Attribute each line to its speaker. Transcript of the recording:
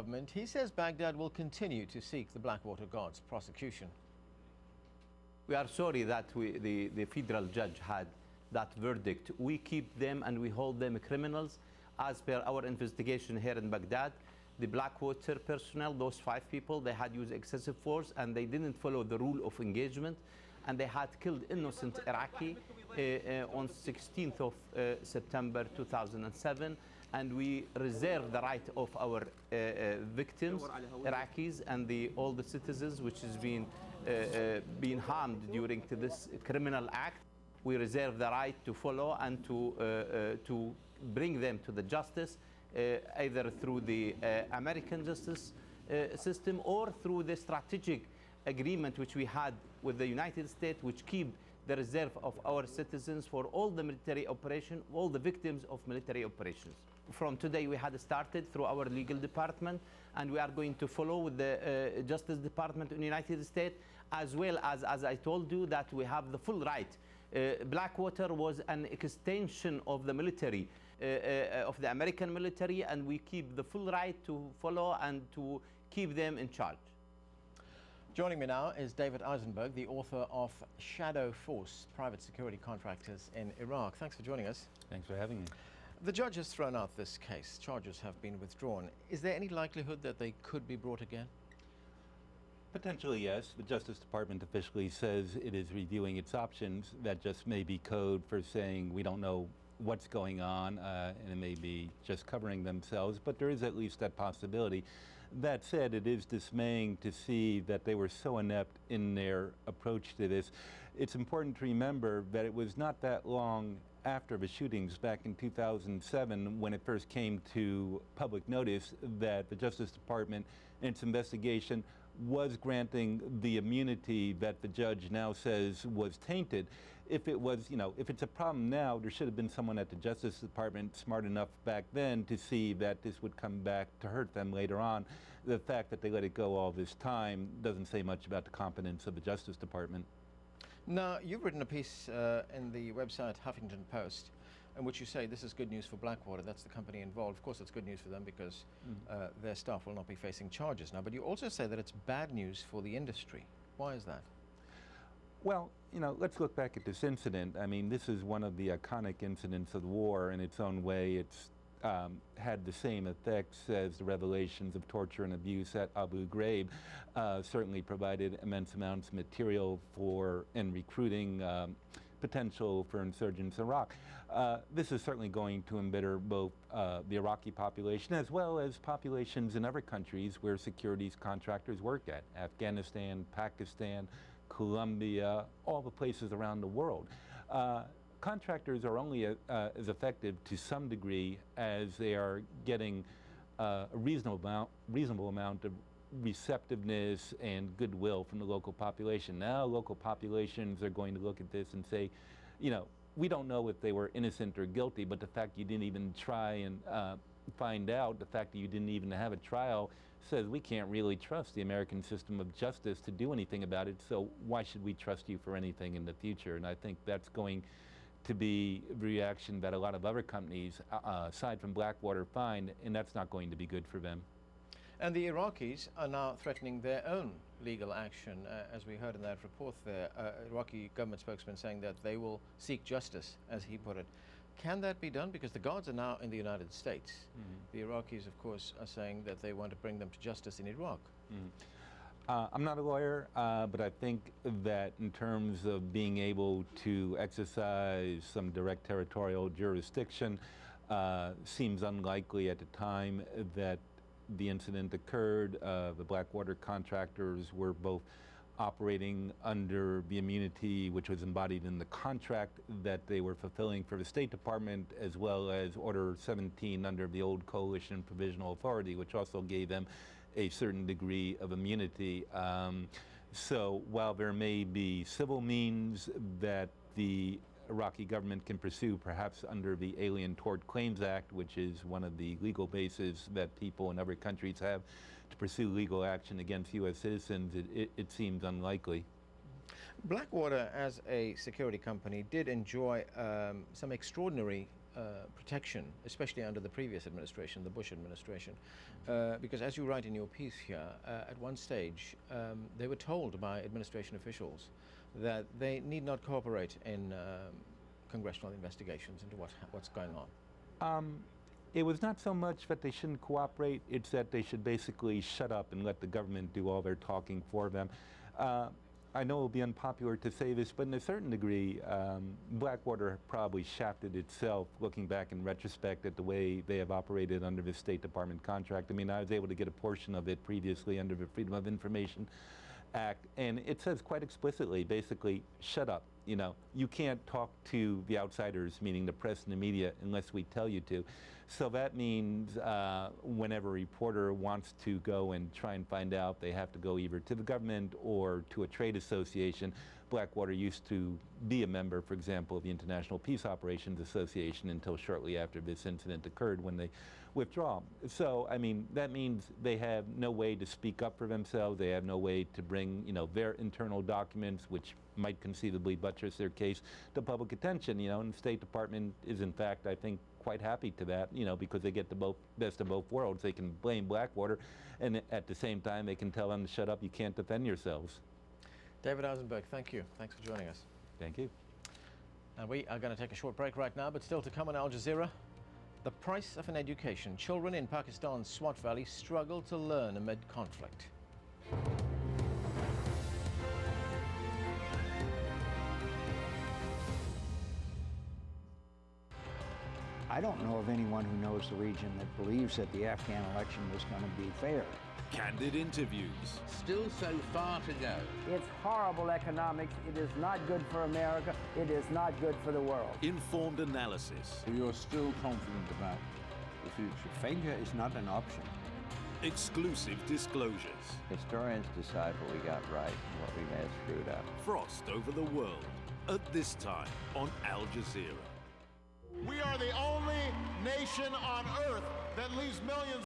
Speaker 1: government. He says Baghdad will continue to seek the Blackwater guards' prosecution.
Speaker 2: We are sorry that the federal judge had that verdict. We keep them and we hold them criminals. As per our investigation here in Baghdad, the Blackwater personnel, those 5 people, they had used excessive force and they didn't follow the rule of engagement, and they had killed innocent Iraqi on 16th of September 2007. And we reserve the right of our victims, Iraqis, and all the citizens which has been harmed during this criminal act. We reserve the right to follow and to bring them to the justice, either through the American justice system or through the strategic agreement which we had with the United States, which keep the reserve of our citizens for all the military operation, all the victims of military operations. From today, we had started through our legal department, and we are going to follow with the Justice Department in the United States, as well as I told you, that we have the full right. Blackwater was an extension of the military, of the American military, and we keep the full right to follow and to keep them in charge.
Speaker 1: Joining me now is David Isenberg, the author of Shadow Force, Private Security Contractors in Iraq. Thanks for joining us.
Speaker 3: Thanks for having me.
Speaker 1: The judge has thrown out this case. Charges have been withdrawn. Is there any likelihood that they could be brought again?
Speaker 3: Potentially, yes. The Justice Department officially says it is reviewing its options. That just may be code for saying we don't know what's going on, and it may be just covering themselves, but there is at least that possibility. That said, it is dismaying to see that they were so inept in their approach to this. It's important to remember that it was not that long after the shootings back in 2007 when it first came to public notice that the Justice Department in its investigation was granting the immunity that the judge now says was tainted. If it was, if it's a problem now, there should have been someone at the Justice Department smart enough back then to see that this would come back to hurt them later on. The fact that they let it go all this time doesn't say much about the competence of the Justice Department.
Speaker 1: Now, you've written a piece in the website Huffington Post in which you say this is good news for Blackwater. That's the company involved. Of course, it's good news for them because their staff will not be facing charges now. But you also say that it's bad news for the industry. Why is that?
Speaker 3: Well, let's look back at this incident. I mean, this is one of the iconic incidents of the war in its own way. It's had the same effects as the revelations of torture and abuse at Abu Ghraib. Certainly provided immense amounts of material for and recruiting potential for insurgents in Iraq. This is certainly going to embitter both the Iraqi population as well as populations in other countries where securities contractors work at. Afghanistan, Pakistan, Colombia, all the places around the world. Contractors are only as effective to some degree as they are getting a reasonable amount of receptiveness and goodwill from the local population. Now local populations are going to look at this and say, we don't know if they were innocent or guilty, but the fact you didn't even try and find out, the fact that you didn't even have a trial says we can't really trust the American system of justice to do anything about it, so why should we trust you for anything in the future? And I think that's going to be a reaction that a lot of other companies, aside from Blackwater, find, and that's not going to be good for them.
Speaker 1: And the Iraqis are now threatening their own legal action, as we heard in that report there. Iraqi government spokesman saying that they will seek justice, as he put it. Can that be done? Because the guards are now in the United States. The Iraqis, of course, are saying that they want to bring them to justice in Iraq.
Speaker 3: I'm not a lawyer, but I think that in terms of being able to exercise some direct territorial jurisdiction, seems unlikely at the time that the incident occurred. The Blackwater contractors were both operating under the immunity which was embodied in the contract that they were fulfilling for the State Department, as well as Order 17 under the old Coalition Provisional Authority, which also gave them a certain degree of immunity. So while there may be civil means that the Iraqi government can pursue, perhaps under the Alien Tort Claims Act, which is one of the legal bases that people in other countries have to pursue legal action against U.S. citizens, it seems unlikely.
Speaker 1: Blackwater, as a security company, did enjoy some extraordinary protection, especially under the previous administration, the Bush administration, because as you write in your piece here, at one stage they were told by administration officials that they need not cooperate in congressional investigations into what's going on.
Speaker 3: It was not so much that they shouldn't cooperate, it's that they should basically shut up and let the government do all their talking for them. I know it will be unpopular to say this, but in a certain degree, Blackwater probably shafted itself, looking back in retrospect at the way they have operated under the State Department contract. I mean, I was able to get a portion of it previously under the Freedom of Information Act, and it says quite explicitly, basically, shut up. You know, you can't talk to the outsiders, meaning the press and the media, unless we tell you to. So that means whenever a reporter wants to go and try and find out, they have to go either to the government or to a trade association. Blackwater used to be a member, for example, of the International Peace Operations Association until shortly after this incident occurred, when they withdraw. So, I mean, that means they have no way to speak up for themselves. They have no way to bring, you know, their internal documents, which might conceivably buttress their case, to public attention, you know, and the State Department is, in fact, I think, quite happy to that, you know, because they get the best of both worlds. They can blame Blackwater, and at the same time, they can tell them to shut up, you can't defend yourselves.
Speaker 1: David Isenberg, thank you. Thanks for joining us.
Speaker 3: Thank you.
Speaker 1: And we are going to take a short break right now, but still to come on Al Jazeera, the price of an education. Children in Pakistan's Swat Valley struggle to learn amid conflict.
Speaker 4: I don't know of anyone who knows the region that believes that the Afghan election was going to be fair.
Speaker 5: Candid interviews.
Speaker 6: Still so far to go.
Speaker 7: It's horrible economics. It is not good for America. It is not good for the world.
Speaker 5: Informed analysis.
Speaker 6: You're still confident about the future.
Speaker 4: Failure is not an option.
Speaker 5: Exclusive disclosures.
Speaker 8: Historians decide what we got right and what we may have screwed up.
Speaker 5: Frost over the world. At this time on Al Jazeera.
Speaker 9: We are the only nation on earth that leaves millions